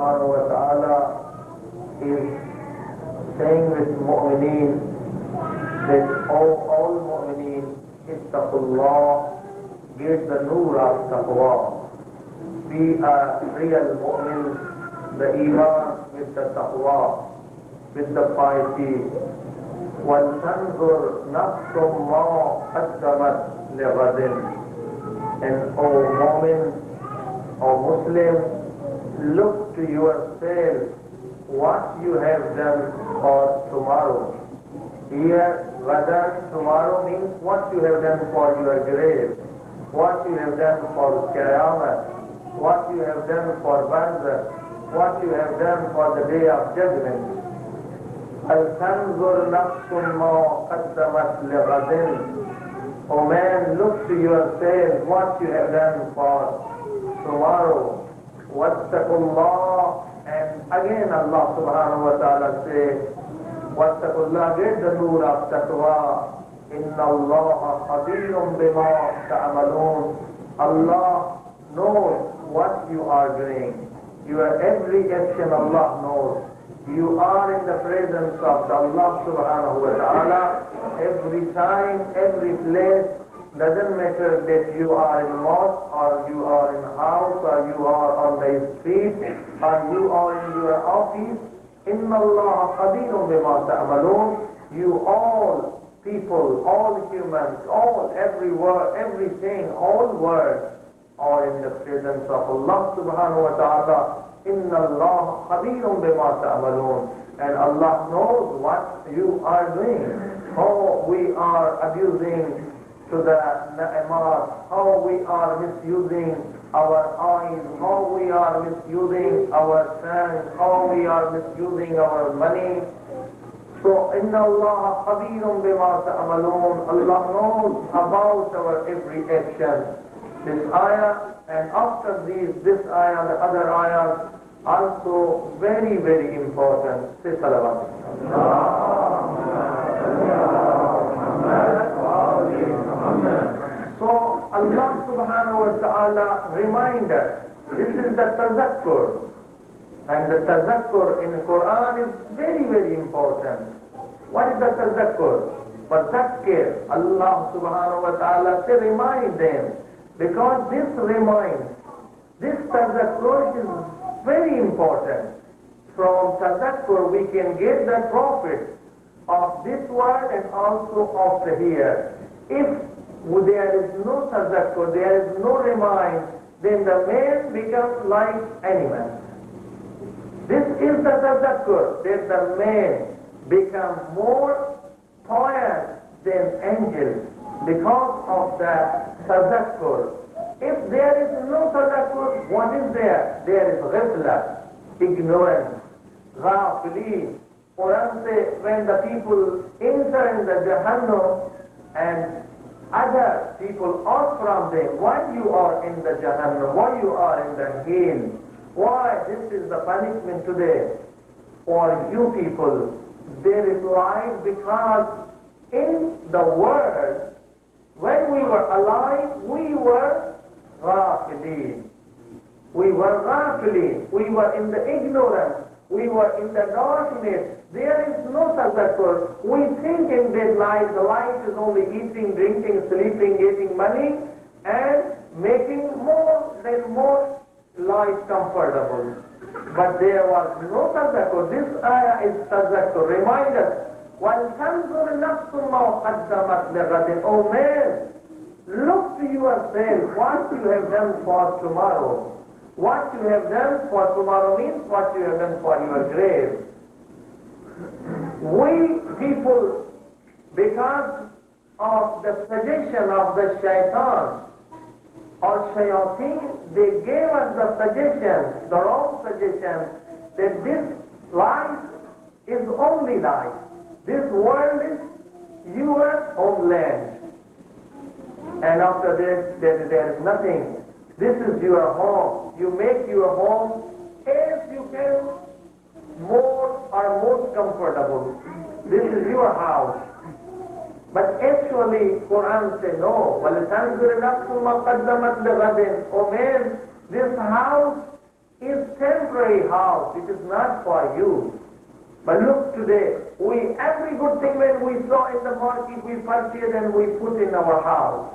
subhanahu wa ta'ala is saying with mu'mineen that all mu'mineen, ittaqullah, get the nur of taqwa. Be a real mu'min, the iman with the taqwa, with the piety. وَلْتَنْظُرْ نَفْسٌ مَا قَدَّمَتْ لِغَدٍ. And O mu'min, O Muslim, look to yourself what you have done for tomorrow. Here, Ghadan, tomorrow means what you have done for your grave, what you have done for Qiyamah, what you have done for Barzakh, what you have done for the day of judgment. Al-Tanzur nafsun ma qaddamat lighadin. O man, look to yourself what you have done for tomorrow. Wattaqullah. And again Allah subhanahu wa ta'ala says, Wattaqullah, get the nur of taqwa. Inna Allah khabirun bima ta'amalun. Allah knows what you are doing. Your every action Allah knows. You are in the presence of Allah subhanahu wa ta'ala every time, every place. Doesn't matter that you are in mosque or you are in house or you are on the street or you are in your office. Inna Allah qadirun bima ta'amalun. You all people, all humans, all every word, everything, all words are in the presence of Allah subhanahu wa ta'ala. Inna Allah khabirun bima ta'amalun. And Allah knows what you are doing. How we are abusing to the na'amat, how we are misusing our eyes, how we are misusing our tongue, how we are misusing our money. So, Inna Allah khabirun bima ta'amalun. Allah knows about our every action. This ayah, and after this ayah, the other ayahs, also very, very important. Say salawat. So Allah subhanahu wa ta'ala reminds us, this is the tazakkur. And the tazakkur in the Quran is very, very important. What is the tazakkur? Fadhakkir. Allah subhanahu wa ta'ala say remind them. Because this reminds, this tazakkur is very important. From tazakkur we can get the profit of this world and also of the here. If there is no tazakkur, there is no remind, then the man becomes like animal. This is the tazakkur, that the man becomes more pious than angels because of the tazakkur. If there is no tazakkur, what is there? There is ghafla, ignorance, ghafili. Quran says when the people enter in the Jahannam and other people ask from them, why you are in the Jahannam, why you are in the hell, why this is the punishment today for you people. They replied, because in the world, when we were alive, we were ghafilin. We were ghafilin. We were in the ignorance. We were in the darkness. There is no tazakkur. We think in that life, the life is only eating, drinking, sleeping, getting money, and making more life comfortable. But there was no tazakkur. This ayah is tazakkur. Remind us, وَلْتَنْظُرْ نَفْسٌ مَا قَدَّمَتْ لِغَدٍ. O man, look to yourself what you have done for tomorrow. What you have done for tomorrow means what you have done for your grave. We people, because of the suggestion of the shaitan or shayateen, they gave us the suggestion, the wrong suggestion, that this life is only life. This world is your homeland. And after that, there is nothing. This is your home. You make your home as you can more or most comfortable. This is your house. But actually, Quran says no. وَلَتَنْظُرْ نَفْسٌ مَا قَدَّمَتْ لِغَدٍ. Oh man, this house is temporary house. It is not for you. But look today, every good thing when we saw in the market, we purchase and we put in our house.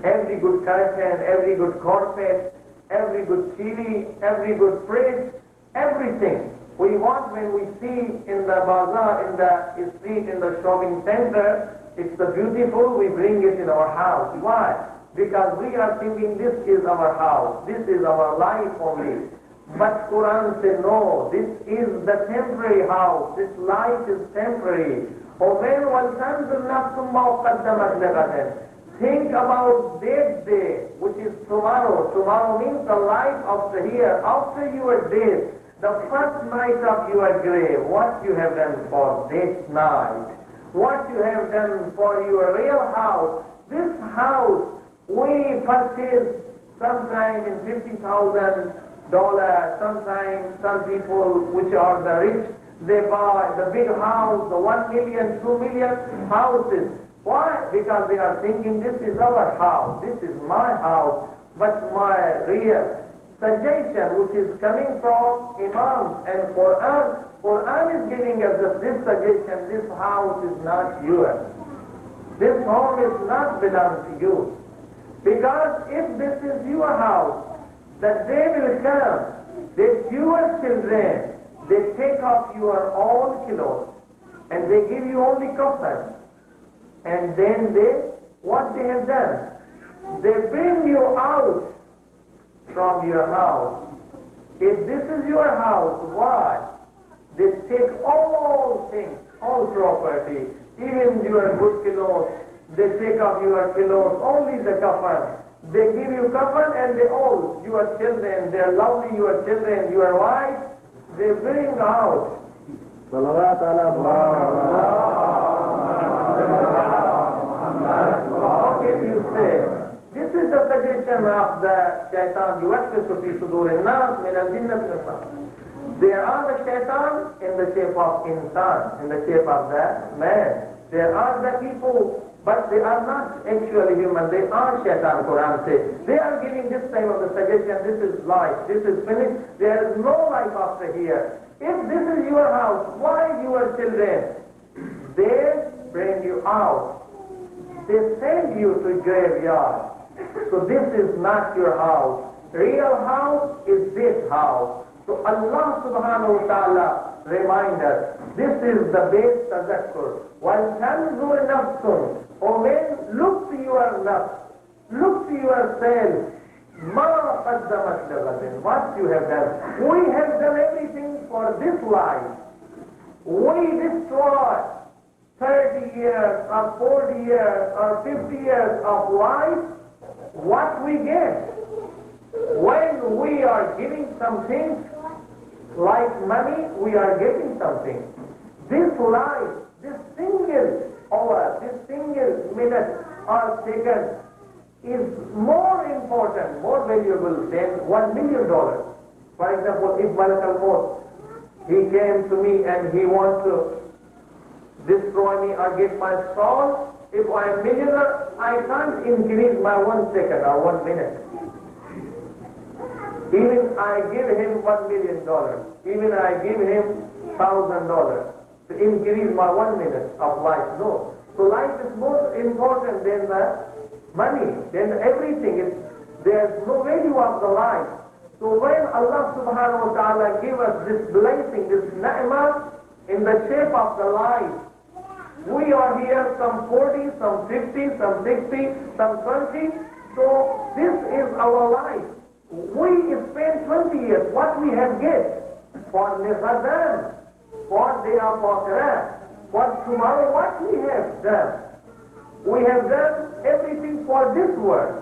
Every good curtain, every good carpet, every good TV, every good fridge, everything. We want when we see in the bazaar, in the street, in the shopping center, it's the beautiful, we bring it in our house. Why? Because we are thinking this is our house, this is our life only. But Quran said, no, this is the temporary house. This life is temporary. Think about that day, which is tomorrow. Tomorrow means the life after here. After your death, the first night of your grave, what you have done for that night, what you have done for your real house. This house, we purchased sometime in $50,000. Sometimes some people which are the rich, they buy the big house, the 1 million, 2 million houses. Why? Because they are thinking this is our house, this is my house. But my real suggestion, which is coming from Imams and Quran is giving us this suggestion, this house is not yours. This home is not belong to you. Because if this is your house, the day will come that your children, they take off your own clothes and they give you only coffin. And then what they have done? They bring you out from your house. If this is your house, why? They take all things, all property, even your good clothes. They take off your clothes, only the coffin. They give you coffin and they all, your children, their lovely, your children, your wife, they bring out. How can you say? This is the suggestion of the shaitan. يوسوس في صدور الناس من الجنة والناس. There are the shaitan in the shape of insan, in the shape of the man. There are the people, but they are not actually human. They are shaitan, Quran says. They are giving this type of the suggestion, this is life, this is finished. There is no life after here. If this is your house, why your children? They bring you out. They send you to graveyard. So this is not your house. Real house is this house. So Allah subhanahu wa ta'ala remind us, this is the base tazakkur. وَالْتَنْزُرْ نَفْسٌ. Oh man, look to your nafs, look to yourself. مَا قَدَّمَتْ لِغَدٍ. What you have done. We have done everything for this life. We destroy 30 years or 40 years or 50 years of life. What we get? When we are giving something, like money, we are getting something. This life, this single hour, this single minute or second is more important, more valuable than $1 million. For example, if Malak al-Maut, he came to me and he wants to destroy me or get my soul, if I am millionaire, I can't increase my 1 second or 1 minute. Even I give him $1 million, even I give him $1,000 to increase my 1 minute of life. No. So life is more important than the money, than everything. There's no value of the life. So when Allah subhanahu wa ta'ala give us this blessing, this ni'mah in the shape of the life, we are here some 40, some 50, some 60, some 20. So this is our life. We spend 20 years, what we have get for Nusrath, for Day of Akhirah, for tomorrow, what we have done. We have done everything for this world.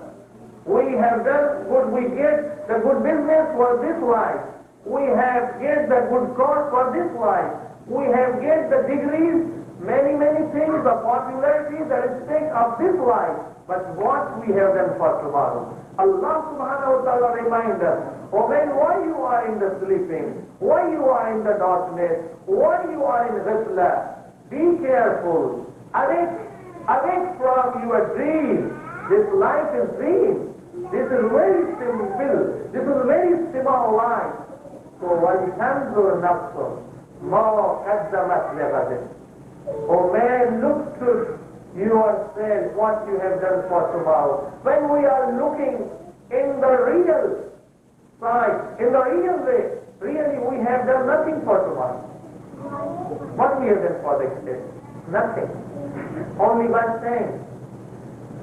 We have done what we get, the good business for this life. We have get the good car for this life. We have get the degrees, many things, the popularity, the respect of this life. But what we have done for tomorrow. Allah subhanahu wa ta'ala reminds us, oh man, why you are in the sleeping? Why you are in the darkness? Why you are in ghafla? Be careful. Awake from your dream. This life is dream. This is very simple. This is very small life. So وَلْتَنْظُرْ نَفْسٌ مَا قَدَّمَتْ لِغَدٍ. O man, look to yourself what you have done for tomorrow. When we are looking in the real side, in the real way, really we have done nothing for tomorrow. What we have done for the day? Nothing. Only one thing.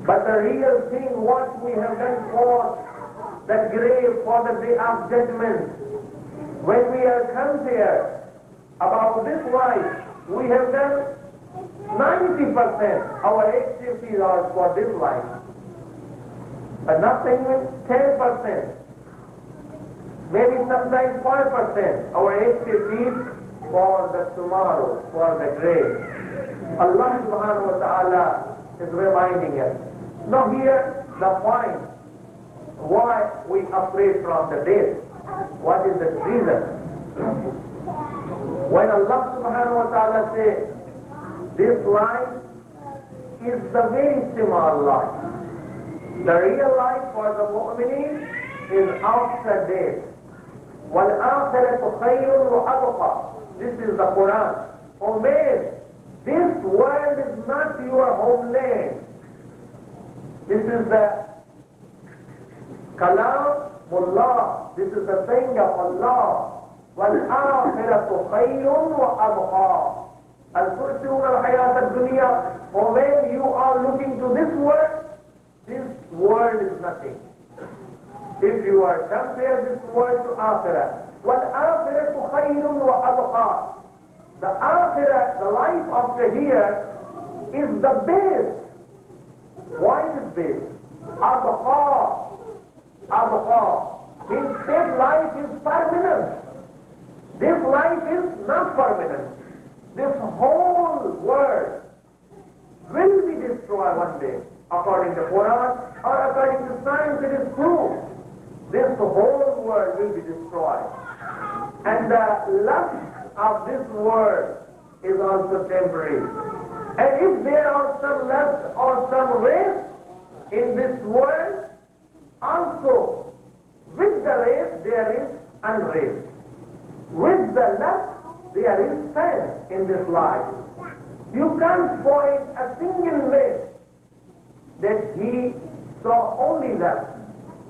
But the real thing, what we have done for the grave, for the day of judgment, when we are compared about this life, we have done 90% our activities are for this life. But nothing with 10%, maybe sometimes 5% our activities for the tomorrow, for the grave. Allah subhanahu wa ta'ala is reminding us. Now here the point, why we afraid from the death. What is the reason? When Allah subhanahu wa ta'ala says, this life is the very small life. The real life for the mu'mineen is after death. وَالْآخِرَةُ خَيْرٌ وَأَبْقَى. This is the Quran. Oh man, this world is not your homeland. This is the Kalamullah. This is the thing of Allah. وَالْآخِرَةُ خَيْرٌ وَأَبْقَى. Al-Tursiun al-Hayat al-Dunya. For when you are looking to this world is nothing. If you are compare this world to Akhirah, وَالْآخِرَةُ خَيْرٌ وَأَبْقَى. The Akhirah, the life after here, is the best. Why is it best? Abqa. Means this life is permanent. This life is not permanent. This whole world will be destroyed one day. According to Quran or according to science, it is proved. This whole world will be destroyed. And the lust of this world is also temporary. And if there are some lust or some race in this world, also with the race there is unrest. With the lust there is pain in this life. You can't find a single way that he saw only lust.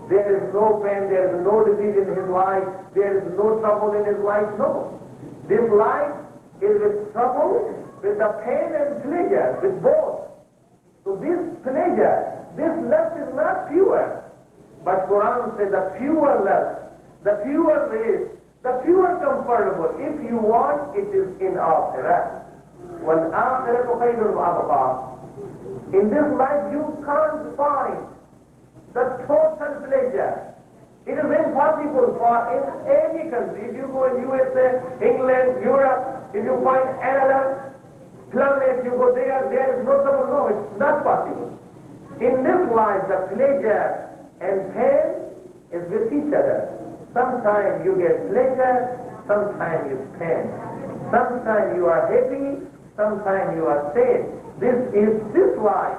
There is no pain, there is no disease in his life, there is no trouble in his life. No. This life is with trouble, with the pain and pleasure, with both. So this pleasure, this lust is not pure. But Quran says the pure lust, the pure race, the pure comfortable, if you want, it is in Akhirah. وَالْآخِرَةُ خَيْرٌ وَأَبْقَى. In this life you can't find the total pleasure. It is impossible for in any country. If you go in USA, England, Europe, if you find another planet, you go there is no trouble. No, it's not possible. In this life, the pleasure and pain is with each other. Sometimes you get pleasure, sometimes you pain. Sometimes you are happy, sometimes you are sad. This is this life.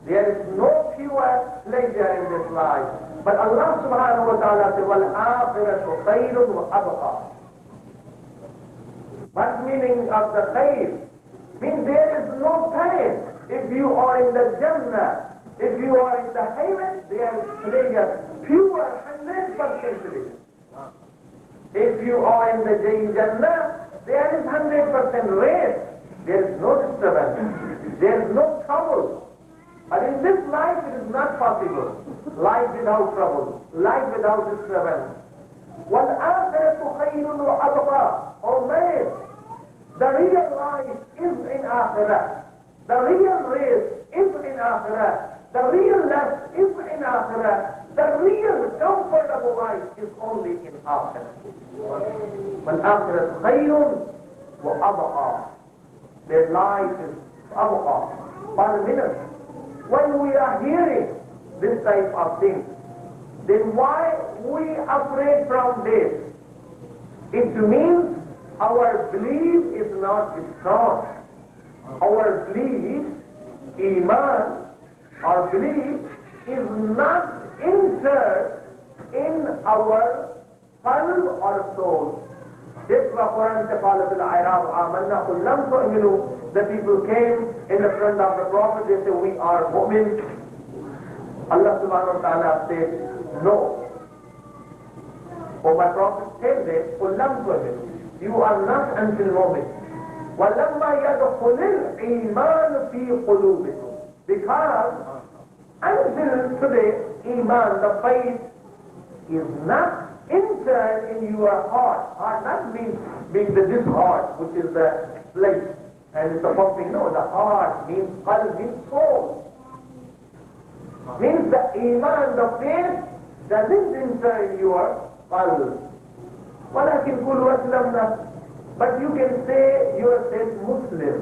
There is no pure pleasure in this life. But Allah subhanahu wa ta'ala says, وَالْآخِرَةُ خَيْرٌ وَأَبْقَى. What meaning of the khayr? Means there is no pain. If you are in the Jannah, if you are in the heaven, there is pleasure, pure 100% pleasure. If you are in the Jannah, there is 100% rest. There is no disturbance. There is no trouble. But in this life it is not possible. Life without trouble, life without disturbance. وَالْآخِرَةُ خَيْرٌ وَأَبْقَى. Oh man, the real life is in Akhirah. The real race is in Akhirah. The real lust is in Akhirah. The real comfortable life is only in Akhirah. وَالْآخِرَةُ خَيْرٌ وَأَبْقَى. Their life is أبقى, permanent. When we are hearing this type of thing, then why we afraid from death? It means our belief is not strong. Our belief, iman, our belief is not entered in our qalb or soul. This was Quran Tafal al-Iraq Amanna Kullam Tu'minu. The people came in the front of the Prophet, they said, we are mu'min. Allah subhanahu wa ta'ala said, no. Oh, my Prophet said this, Kullam Tu'minu. You are not until mu'min. وَلَمَّا يَدْخُلِ الْإِيمَانُ فِي قُلُوبِكُمْ. Because until today, Iman, the faith, is not entered in your heart. Heart not means this heart, which is the place, and it's a pumping. No, the heart means qalb, means soul. Means the Iman, the faith, doesn't enter in your qalb. وَلَكِنْ قُلُوا أَسْلَمْنَا. But you can say yourself Muslim.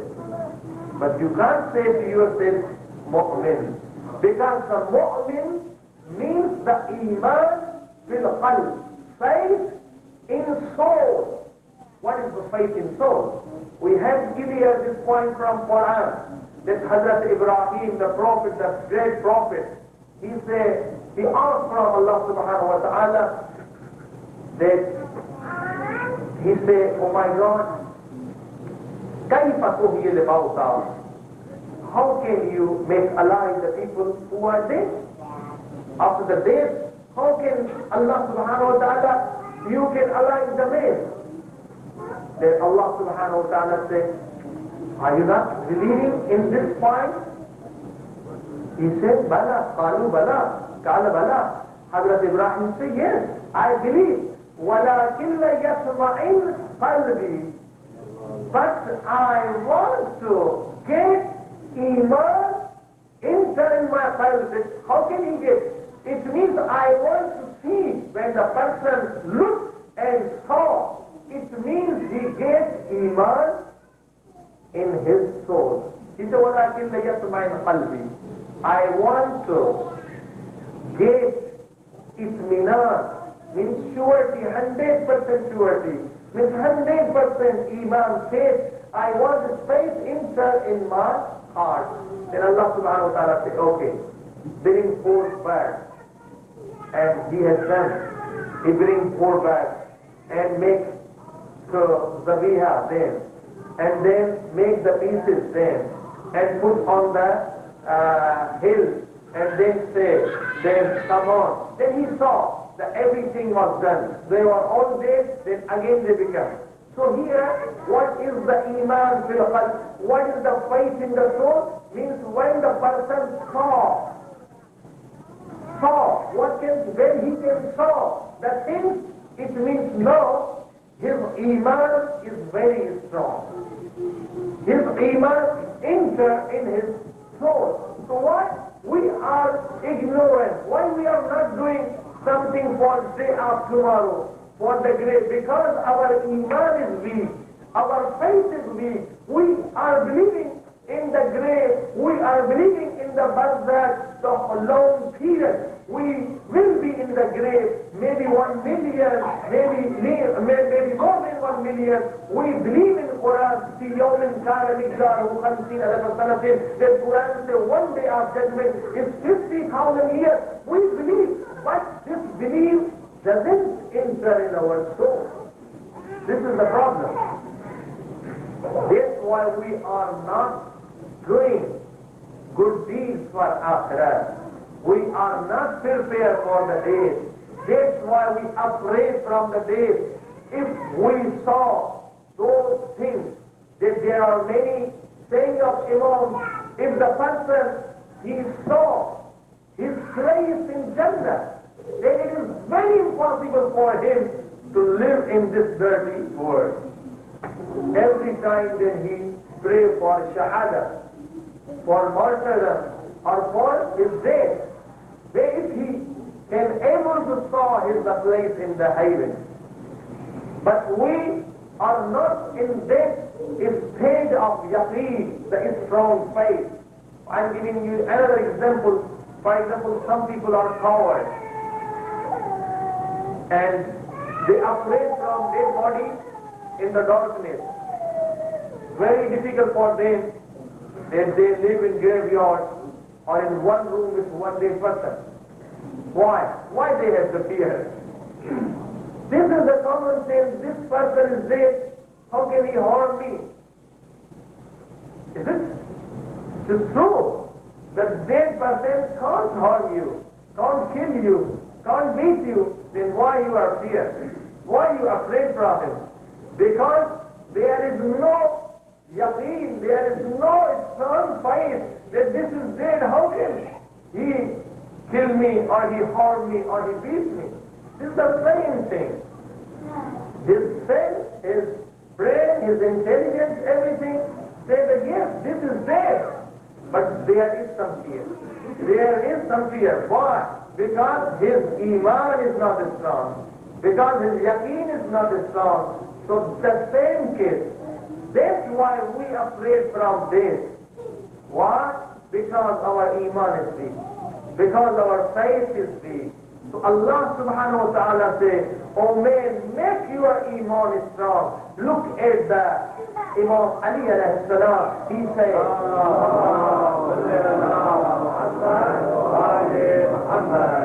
But you can't say to yourself Mu'min. Because the Mu'min means the Iman fil qalb. Faith in soul. What is the faith in soul? We have clear this point from Quran. That Hazrat Ibrahim, the prophet, the great prophet, he asked from Allah subhanahu wa ta'ala that he said, oh my God, كَيْفَ تُحْيِي الْمَوْتَى? How can you make alive the people who are dead? After the death, how can Allah subhanahu wa ta'ala, you can alive the man? Then Allah subhanahu wa ta'ala said, are you not believing in this point? He said, Bala, Qalu Bala, Kala Bala. Hazrat Ibrahim said, yes, I believe. وَلَكِنْ يَطْمَئِنْ قَلْبِي. But I want to get Iman enter in my qalb. How can he get? It means I want to see when the person looks and saw. It means he gets Iman in his soul. He said, وَلَكِنْ يَطْمَئِنْ قَلْبِي. I want to get itminan. Means surety, 100% surety. Means 100% Iman, faith. I want faith enter in my heart. Then Allah subhanahu wa ta'ala said, okay, bring 4 bags. And he has done. He brings 4 bags and makes the biha then. And then make the pieces then. And put on the hill. And then say, then come on. Then he saw that everything was done. They were all dead, then again they become. So here, what is the Iman fil qalb? What is the faith in the soul? Means when the person saw, when he can saw the things, it means no, his Iman is very strong. His Iman enter in his soul. So why we are ignorant? Why we are not doing something for day of tomorrow, for the great? Because our Iman is weak, our faith is weak. We are believing in the grave, we are believing in the barzakh, the long period. We will be in the grave, maybe 1 million, maybe more than 1 million. We believe in Quran, في يوم كان مقداره 50,000 سنة. The Quran says one day of judgment is 50,000 years. We believe, but this belief doesn't enter in our soul. This is the problem. That's why we are not doing good deeds for Akhirah. We are not prepared for the day. That's why we are afraid from the day. If we saw those things, that there are many saying of Imam, if the person, he saw his place in Jannah, then it is very impossible for him to live in this dirty world. Every time that he pray for Shahada, for martyrdom, or for his death, if he can able to saw his place in the heaven. But we are not in that stage of yaqeen, the strong faith. I'm giving you another example. For example, some people are cowards and they are afraid from their body in the darkness. Very difficult for them that they live in graveyards or in one room with one dead person. Why? Why they have to fear? This is the common sense. This person is dead. How can he harm me? Is it? It's true. The dead person can't harm you, can't kill you, can't beat you. Then why you are feared? Why you are afraid from him? Because there is no yaqeen, there is no strong faith that this is dead. How can he kill me or he harm me or he beat me? This is the same thing. His sense, his brain, his intelligence, everything say that yes, this is dead. But there is some fear. There is some fear. Why? Because his iman is not strong. Because his yaqeen is not strong. So the same case. That's why we are afraid from this. Why? Because our iman is weak. Because our faith is weak. So Allah subhanahu wa ta'ala says, oh man, make your iman strong. Look at the Imam Ali alayhi salam. He said,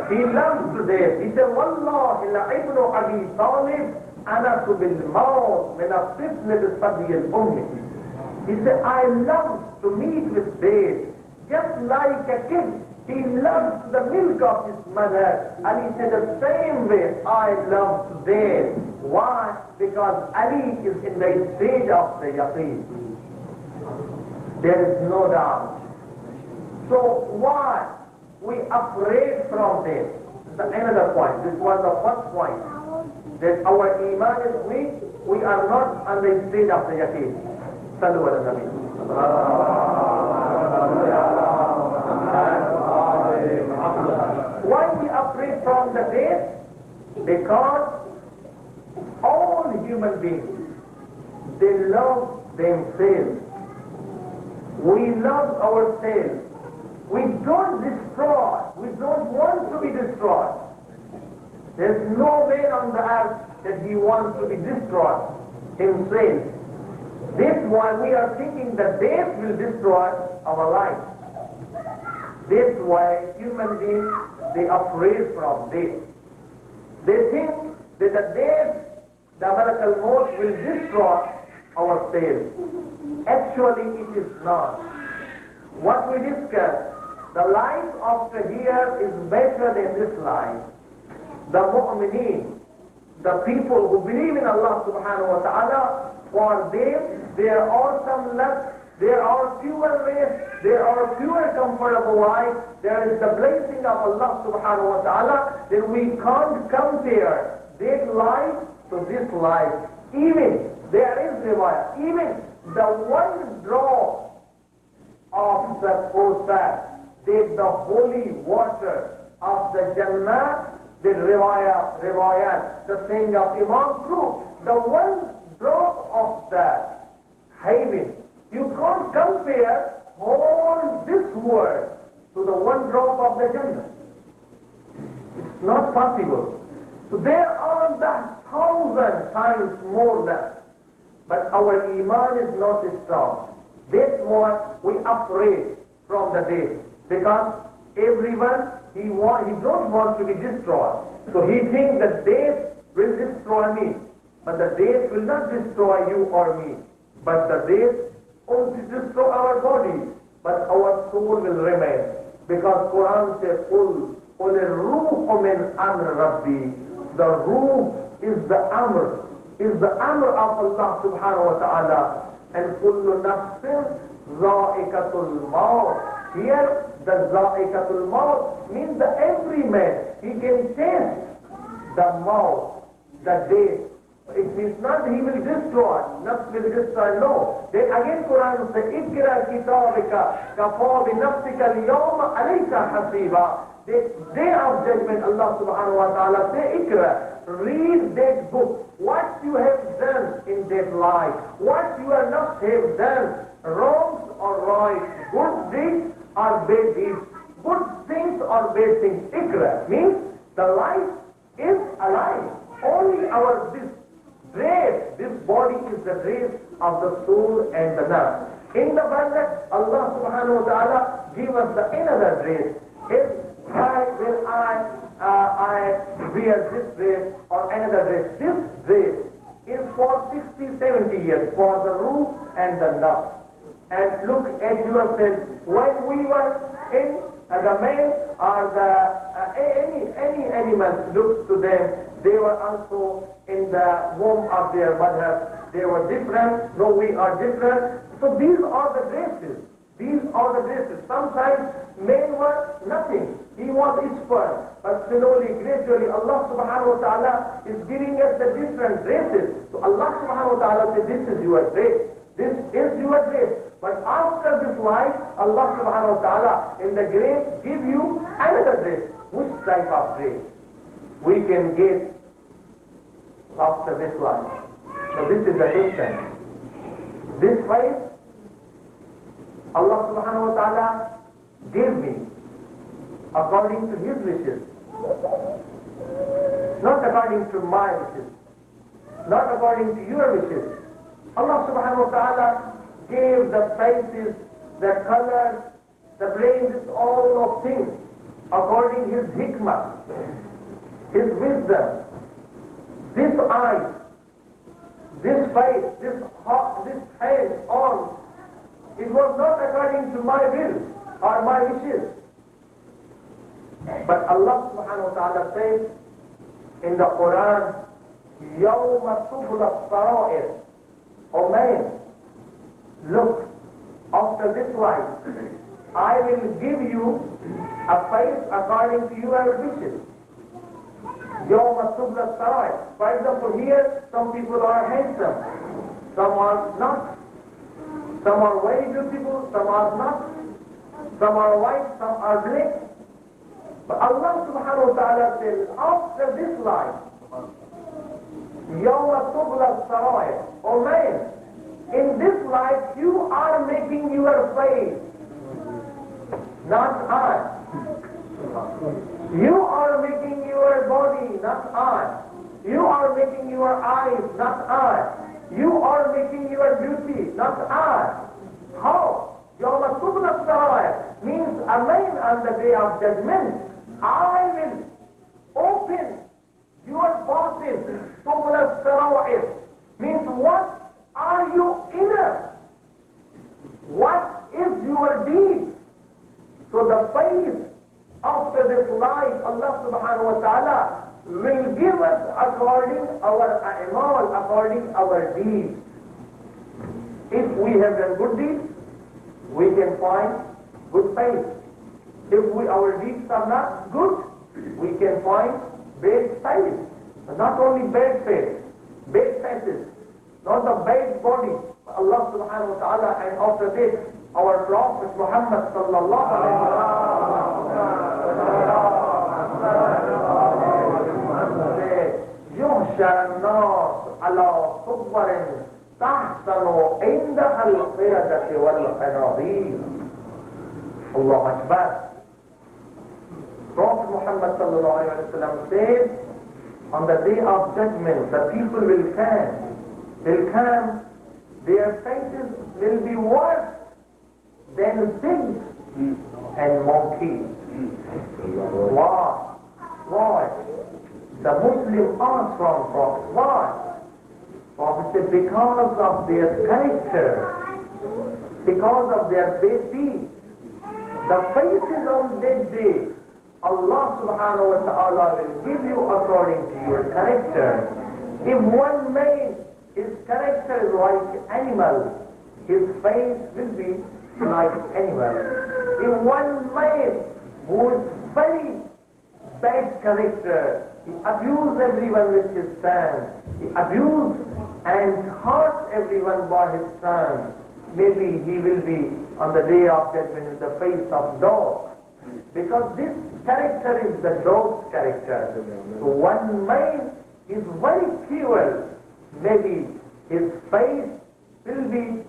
he loves to death. He said, Wallahi la ibnu Abi Talib anasu bil maut min al-fitnat al-fadhi al-ummi. He said, I love to meet with death, just like a kid. He loves the milk of his mother. And he said, the same way I love death. Why? Because Ali is in the stage of the yaqeen. There is no doubt. So why we afraid from death? Another point. This was the first point. That our iman is weak. We are not on the stage of the yaqeen. Sallu ala Nabi. Why we afraid from the death? Because all human beings, they love themselves. We love ourselves. We don't destroy. We don't want to be destroyed. There's no man on the earth that he wants to be destroyed himself. That's why we are thinking that death will destroy our life. That's why human beings, they are afraid from death. They think that the death, the miracle maut, will destroy ourselves. Actually, it is not. What we discussed, the life after here is better than this life. The mu'mineen, the people who believe in Allah subhanahu wa ta'ala, for them, there are some luck. There are fewer risks, there are fewer comfortable lives, there is the blessing of Allah subhanahu wa ta'ala, that we can't compare that life to this life. Even, there is riwayah, even the one drop of the Kawthar, that the holy water of the Jannah, the riwayat, the saying of Imam Proof, the one drop of the heaven, you can't compare all this world to the one drop of the Jannah. It's not possible. So there are the 1,000 times more than. But our iman is not strong. That's why we afraid from the death. Because everyone, he don't want to be destroyed. So he thinks that death will destroy me. But the death will not destroy you or me. But the death only destroy our body, but our soul will remain. Because Quran says, قُلْ الرُّوحُ مِنْ أَمْرِ رَبِّي. The ruh is the amr of Allah subhanahu wa ta'ala. And كُلُّ نَفْسٍ ذَائِقَةُ الْمَوْتِ. Here, the ذَائِقَةُ الْمَوْتِ means that every man, he can taste the maut, the death. It means not he will destroy, nafs will destroy, no. Then again Quran says, Ikra kitabika kafa bi nafsika al-yawma alayka hasiba. The day of judgment, Allah subhanahu wa ta'ala say, Ikra, read that book, what you have done in that life, what you have not have done, wrongs or right, good deeds or bad deeds, good things or bad things. Ikra means the life is alive. Only our dress, this body is the dress of the soul and the nerve. In the Bible, Allah subhanahu wa ta'ala give us the another dress. When I wear this dress or another dress. This dress is for 60, 70 years, for the roof and the nub. And look at yourself, when we were in the men or any animals, look to them, they were also in the womb of their mother. They were different, no, we are different. So these are the dresses. These are the dresses. Sometimes men were nothing. He was expert. But slowly, gradually, Allah subhanahu wa ta'ala is giving us the different dresses. So Allah subhanahu wa ta'ala said, this is your dress. This is your dress. But after this life, Allah subhanahu wa ta'ala in the grave give you another dress. Which type of dress we can get after this life? So this is the difference. This life, Allah subhanahu wa ta'ala gave me according to His wishes. Not according to my wishes. Not according to your wishes. Allah subhanahu wa ta'ala gave the faces, the colors, the brains, all of things according His hikmah, His wisdom. This eye, this face, this head, arm, it was not according to my will or my wishes. But Allah subhanahu wa ta'ala says in the Quran, يَوْمَ تُبْلَى السَّرَائِرُ. O man, look, after this life, I will give you a face according to your wishes. يَوْمَ تُبْلَى السَّرَائِرُ. For example, here, some people are handsome, some are not. Some are very beautiful, some are not. Some are white, some are black. But Allah subhanahu wa ta'ala says, after this life, يَوْمَ تُبْلَى السَّرَائِرُ. O man, in this life you are making your face, not I. You are making your body, not I. You are making your eyes, not I. You are making your beauty, not I. How? يَوْمَ تُبْلَى السَّرَائِرُ means a man on the day of judgment, I will open your bosses. تُبْلَى السَّرَائِرُ means what are you inner? What is your deed? So the face after this life, Allah subhanahu wa ta'ala will give us according our a'mal, according our deeds. If we have done good deeds, we can find good face. If our deeds are not good, we can find bad face. Not only bad face, bad faces, not the bad body. Allah subhanahu wa ta'ala, and after this, our Prophet Muhammad sallallahu alayhi wa يحشر الناس على صور تحسن عندها القردة والخنازير. Allah Akbar. Prophet Muhammad sallallahu alayhi wa sallam says, on the day of judgment, the people will come, their faces will be worse than pigs and monkeys. Why? Why? The Muslim asked from Prophet, why? Prophet said, because of their character, because of their bad deeds. The faces on that day, Allah subhanahu wa ta'ala will give you according to your character. If one man, his character is like animal, his face will be like animal. If one man who is very bad character, he abused everyone with his tongue, he abused and hurt everyone by his tongue, maybe he will be on the day of judgment in the face of dog. Because this character is the dog's character. So one man is very cruel, maybe his face will be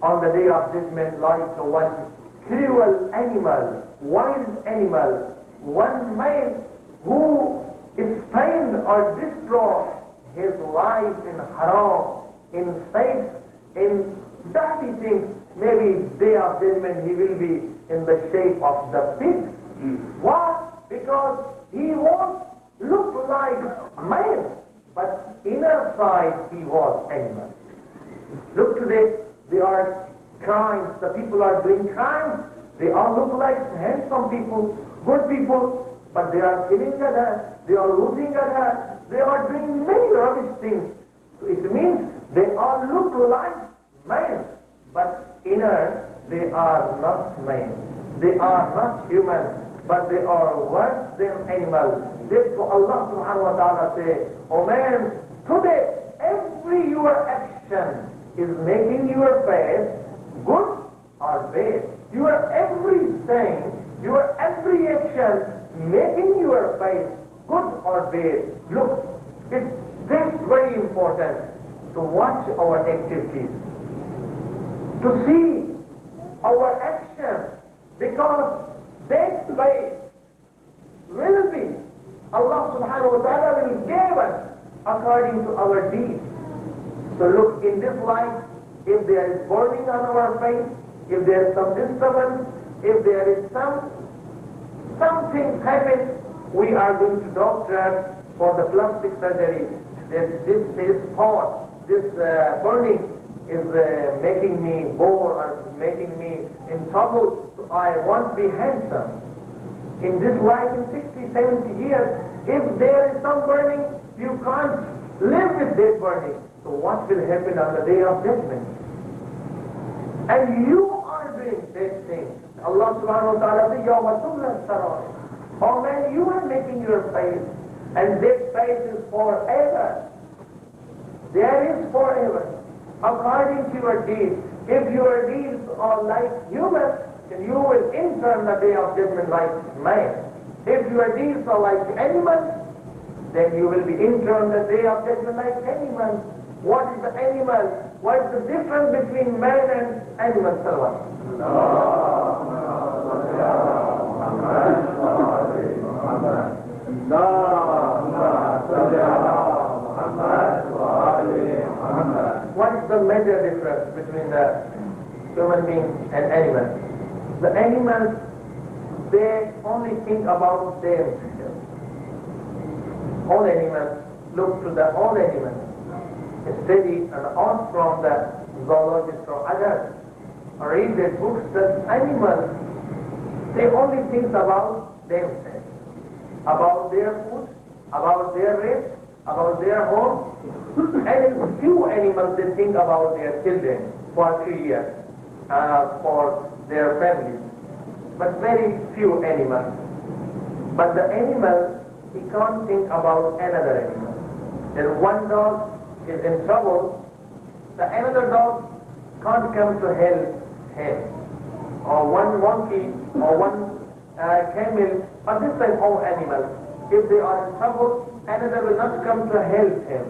on the day of judgment like one cruel animal, wild animal, one man who spend or destroy his life in haram, in sex, in dirty things. Maybe day of judgment he will be in the shape of the pig. Why? Because he won't look like man, but inner side he was animal. Look today, there are crimes, the people are doing crimes, they all look like handsome people, good people, but they are killing others, they are losing others, they are doing many rubbish things. So it means they all look like man, but inner they are not man. They are not human, but they are worse than animals. Therefore Allah subhanahu wa ta'ala says, "O man, today every your action is making your face good or bad. Your everything, your every action making your face good or bad." Look, it's very important to watch our activities, to see our actions, because that way will be Allah subhanahu wa ta'ala will give us according to our deeds. So look, in this life, if there is burning on our face, if there is some disturbance, if there is something happens, we are going to doctor for the plastic surgery. This spot, this burning is making me bored or making me in trouble. So I won't be handsome. In this life, in 60, 70 years, if there is some burning, you can't live with that burning. So what will happen on the day of judgment? And you are doing that thing. Allah subhanahu wa ta'ala says, "Yawma tubla sarair." Oh man, you are making your face, and that face is forever. There is forever. According to your deeds. If your deeds are like humans, then you will enter the day of judgment like man. If your deeds are like animals, then you will be entered the day of judgment like animals. What is the animal? What is the difference between man and animal? What is the major difference between the human being and animals? The animals, they only think about themselves. All animals look to the all animals. Study and ask from the zoologists or others, or read their books, that animals, they only think about themselves, about their food, about their rest, about their home, and in few animals they think about their children for 3 years, for their families, but very few animals. But the animal, he can't think about another animal. If one dog is in trouble, the another dog can't come to help him. Or one monkey, or one camel, or this type of animal, if they are in trouble, another will not come to help him.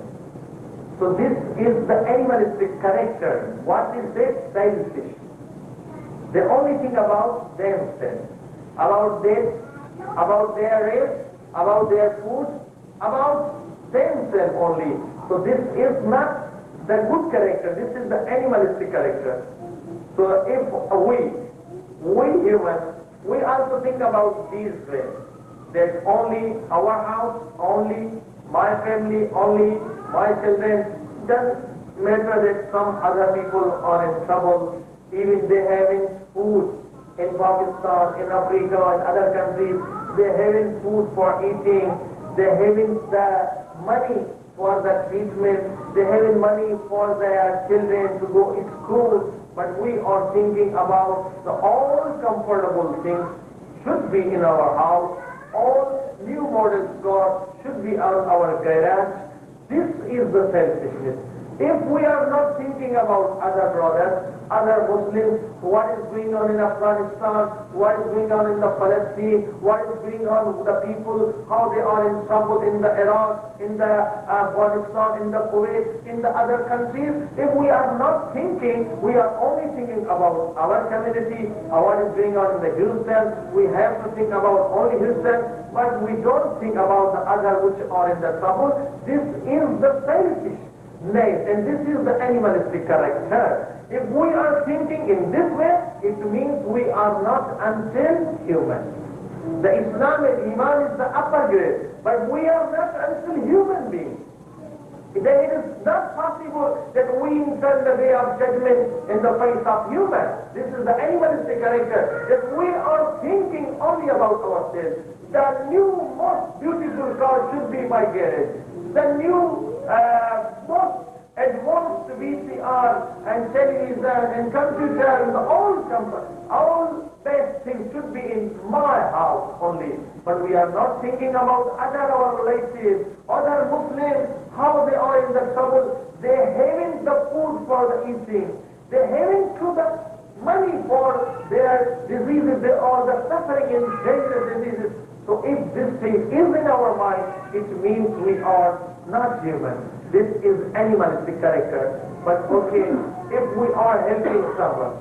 So this is the animalistic character. What is that? Selfish. They only think about themselves, about their race, about their food, about themselves only. So this is not the good character, this is the animalistic character. So if we humans, we also think about these ways. That only our house, only my family, only my children. Doesn't matter that some other people are in trouble, even they having food in Pakistan, in Africa, and other countries, they having food for eating, they having the money for the treatment, they having money for their children to go to school, but we are thinking about the all comfortable things should be in our house, all new model cars should be on our garage. This is the selfishness. If we are not thinking about other brothers, other Muslims, what is going on in Afghanistan, what is going on in the Palestine, what is going on with the people, how they are in trouble in the Iraq, in the Afghanistan, in the Kuwait, in the other countries, if we are not thinking, we are only thinking about our community, what is going on in the Houston, we have to think about only Houston, but we don't think about the other which are in the trouble. This is the selfishness, and this is the animalistic character. If we are thinking in this way, it means we are not until human. The Islamic Iman is the upper grade, but we are not still human beings. Then it is not possible that we enter the day of judgment in the face of human. This is the animalistic character, that we are thinking only about ourselves. The new, most beautiful car should be my garage. The new, most advanced VCR and television and computer and all best things should be in my house only. But we are not thinking about our relatives, other Muslims, how they are in the trouble. They haven't the food for the eating. They haven't the money for their diseases. They are the suffering in dangerous diseases. So if this thing is in our mind, it means we are not human. This is animalistic character. But okay, if we are helping someone,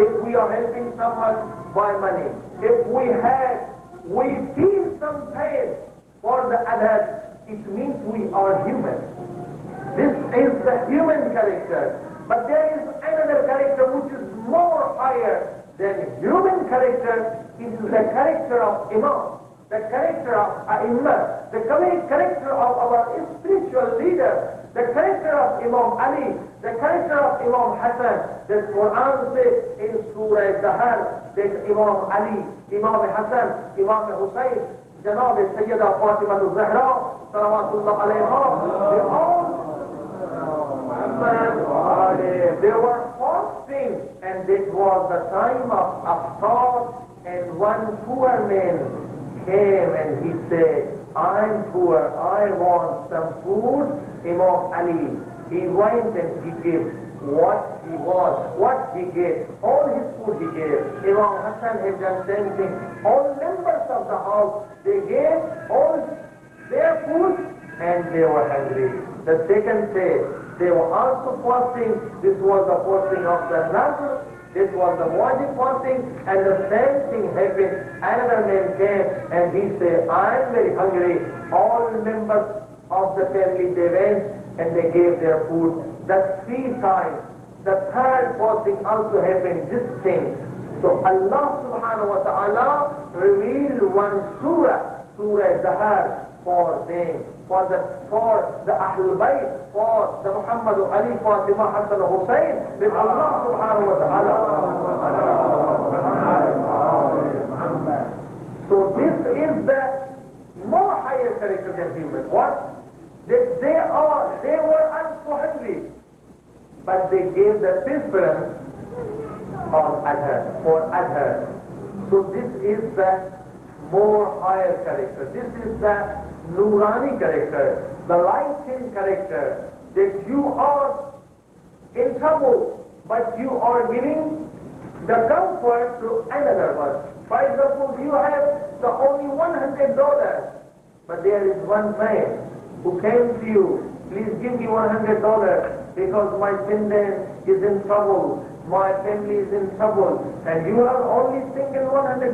if we are helping someone by money, if we feel some pain for the others, it means we are human. This is the human character. But there is another character which is more higher than human character. It is the character of Imam, the character of A'immah, the character of our spiritual leader, the character of Imam Ali, the character of Imam Hassan. The Quran says in Surah Zahar that Imam Ali, Imam Hassan, Imam Hussein, Janab Sayyida Fatima al-Zahra, Salawatullah alayha, they were fasting, and it was the time of Iftar, and one poor man came and he said, I'm poor, I want some food. Imam Ali, he went and he gave what he was, what he gave, all his food he gave. Imam Hassan had done the same thing. All members of the house, they gave all their food and they were hungry. The second day, they were also fasting. This was the fasting of the Nazr. This was the wajib fasting, and the same thing happened. Another man came and he said, I'm very hungry. All members of the family, they went and they gave their food. The three times, the third fasting also happened, this thing. So Allah subhanahu wa ta'ala revealed one surah, Surah Zahar, for them, for the Ahlul Bayt, for the Muhammad Ali, Fatima, Hassan, Hussein, with Allah subhanahu wa ta'ala. So this is the more higher character than human. What? That they were unfortunately, but they gave the preference on for others. So this is the more higher character. This is the Nurani character, the light-skinned character, that you are in trouble, but you are giving the comfort to another one. For example, you have the only $100, but there is one man who came to you, please give me $100 because my children is in trouble, my family is in trouble, and you are only single $100.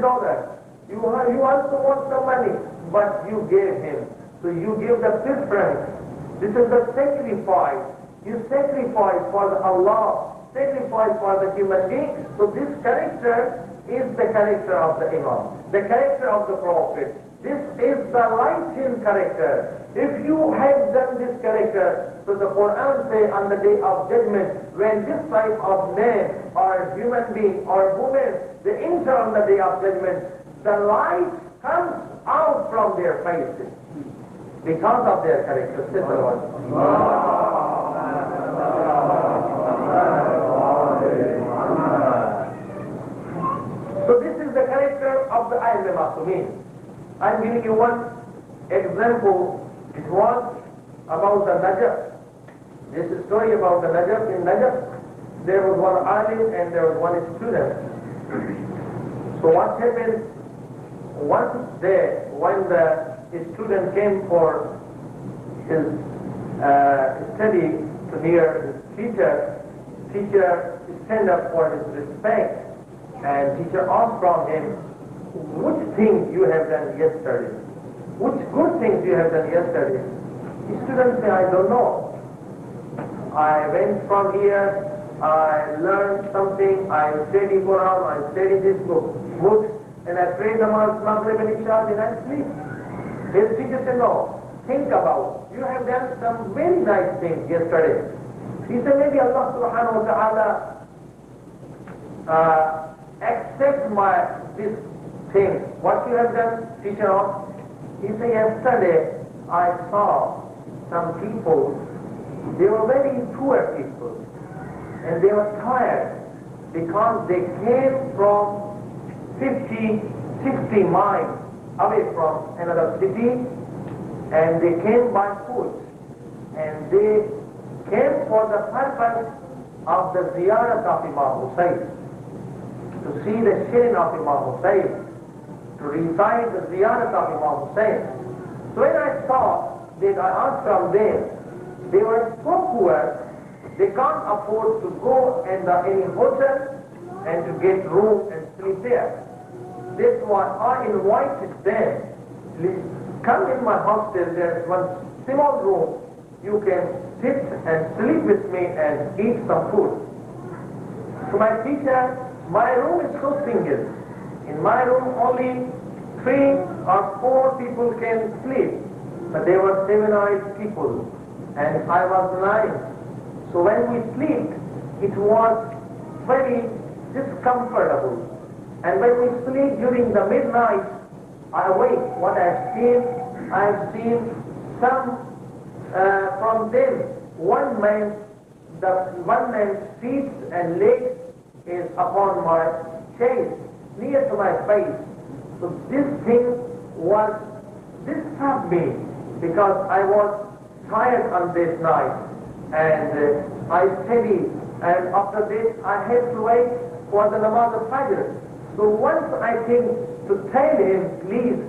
You also want some money, but you gave him. So you give the preference. This is the sacrifice. You sacrifice for Allah, sacrifice for the human being. So this character is the character of the Imam, the character of the Prophet. This is the right-hand character. If you have done this character, so the Quran says on the day of judgment, when this type of man or human being or woman, they enter on the day of judgment, the light comes out from their faces because of their character. So this is the character of the Ahl Masumin. I'm giving you one example. It was about the Najaf. This is a story about the Najaf. In Najaf, there was one alim and there was one student. So what happened? One day, when the student came for his study to hear his teacher stand up for his respect, and teacher asked from him, which things you have done yesterday? Which good things you have done yesterday? The student said, I don't know. I went from here, I learned something, I studied Quran, I studied this book, and I pray namaz, maghrib and isha, then I sleep. His teacher said, no, think about, you have done some very nice things yesterday. He said, maybe Allah subhanahu wa ta'ala accept this thing. What you have done, teacher? He said, yesterday I saw some people, they were very poor people, and they were tired because they came from 50, 60 miles away from another city, and they came by foot, and they came for the purpose of the ziyarat of Imam Hussain, to see the shrine of Imam Hussain, to recite the ziyarat of Imam Hussain. So when I saw that, I asked from them, they were so poor, they can't afford to go in any hotel and to get room and sleep there. That's why I invited them, please come in my hostel, there's one small room, you can sit and sleep with me and eat some food. So my teacher, my room is so single. In my room only 3 or 4 people can sleep, but there were 7 or 8 people, and I was 9. So when we sleep, it was very discomfortable. And when we sleep during the midnight, I awake. What I have seen some from them. One man's feet and legs is upon my chest, near to my face. So this thing disturbed me because I was tired on this night, and I studied, and after this I had to wait for the namaz of Fajr. So once I think to tell him, please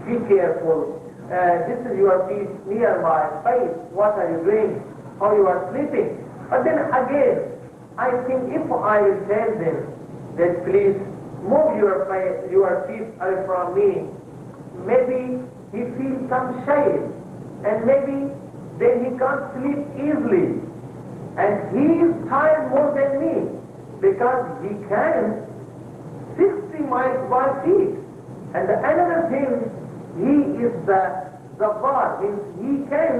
be careful, this is your feet near my face, what are you doing, how you are sleeping? But then again, I think if I will tell them that please move your feet away from me, maybe he feels some shame, and maybe then he can't sleep easily. And he is tired more than me, because he can 60 miles by feet. And another thing, he is the bar, means he came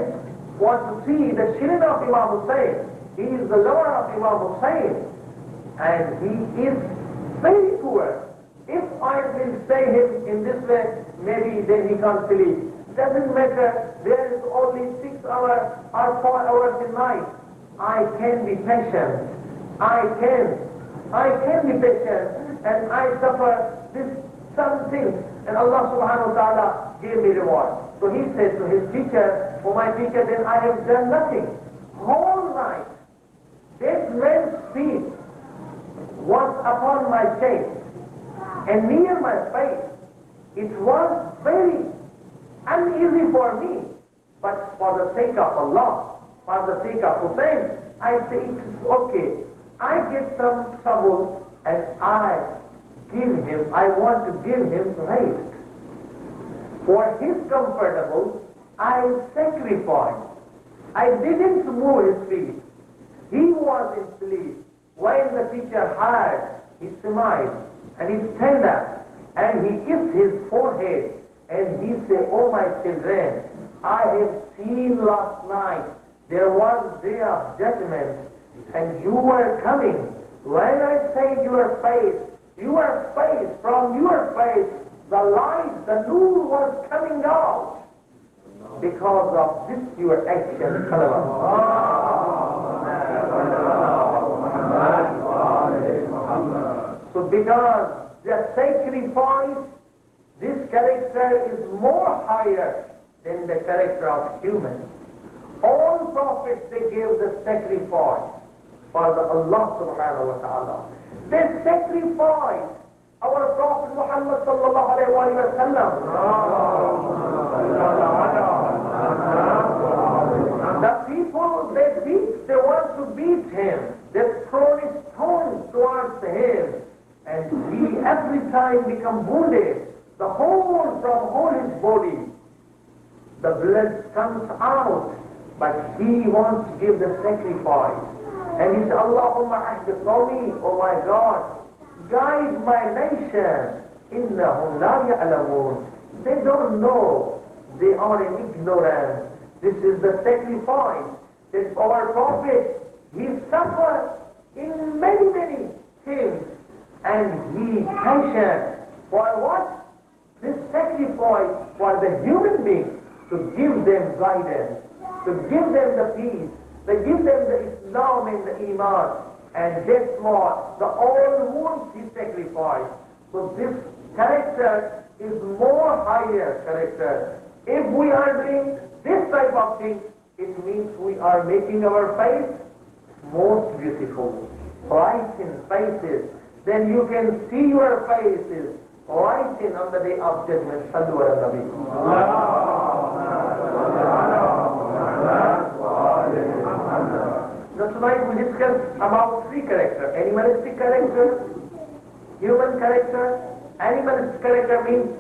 want to see the shrine of Imam Hussain. He is the lover of Imam Hussain, and he is very poor. If I will say him in this way, maybe then he can't sleep. Doesn't matter, there is only 6 hours or 4 hours in night. I can be patient. I can be patient, and I suffer some things, and Allah subhanahu wa ta'ala gave me reward. So he said to his teacher, oh my teacher, then I have done nothing. Whole night, that man's feet was upon my chest and near my face. It was very uneasy for me, but for the sake of Allah, for the sake of Hussain, I say it's okay. I get some trouble and I want to give him rest. For his comfortable, I sacrificed. I didn't move his feet. He was in sleep. When the teacher heard, he smiled and he stand up and he kissed his forehead and he said, oh my children, I have seen last night there was day of judgment and you were coming. When I say your face, from your face, the light, the nur was coming out because of this your action. So because the sacrifice, this character is more higher than the character of humans. All prophets, they gave the sacrifice for the Allah subhanahu wa ta'ala. They sacrificed our Prophet Muhammad sallallahu alayhi wa sallam. The people, they want to beat him. They throw stones towards him. And he every time become wounded. From his body, the blood comes out. But he wants to give the sacrifice. And he said, Allahumma ahdi qawmi, oh my God, guide my nation إنهم لا يعلمون. They don't know. They are in ignorance. This is the sacrifice that our Prophet, he suffered in many, many things. And he patient for what? This sacrifice for the human being, to give them guidance, to give them the peace, to give them the Islam and the Iman. And that's what the all world he sacrificed. So this character is more higher character. If we are doing this type of thing, it means we are making our face most beautiful, brighten faces. Then you can see your faces brighten on the day of judgment. Sallu ala Nabi. Now tonight we discuss about three characters: animalistic character, human character. Animalistic character means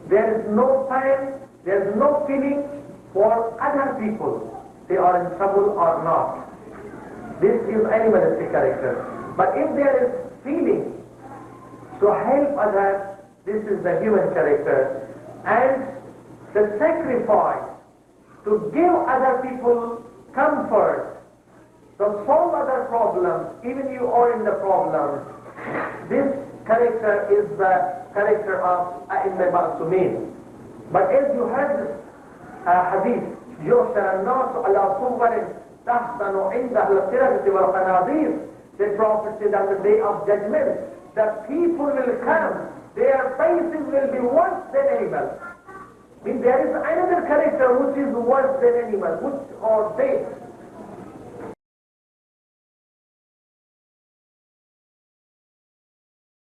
there is no pain, there is no feeling for other people, they are in trouble or not. This is animalistic character. But if there is feeling to help others, this is the human character. And the sacrifice to give other people comfort, to solve other problems, even you are in the problem. This character is the character of A'imma Ma'sumin. But as you heard this hadith, يُحْشَرَ النَّاسُ عَلَى صُوَرٍ تَحْسَنُ عِنْدَهُ الْقِرَدَةِ وَالْخَنَاذِيرِ. The Prophet said on the day of judgment, the people will come, their faces will be worse than animals. I mean, there is another character which is worse than animals, which are they?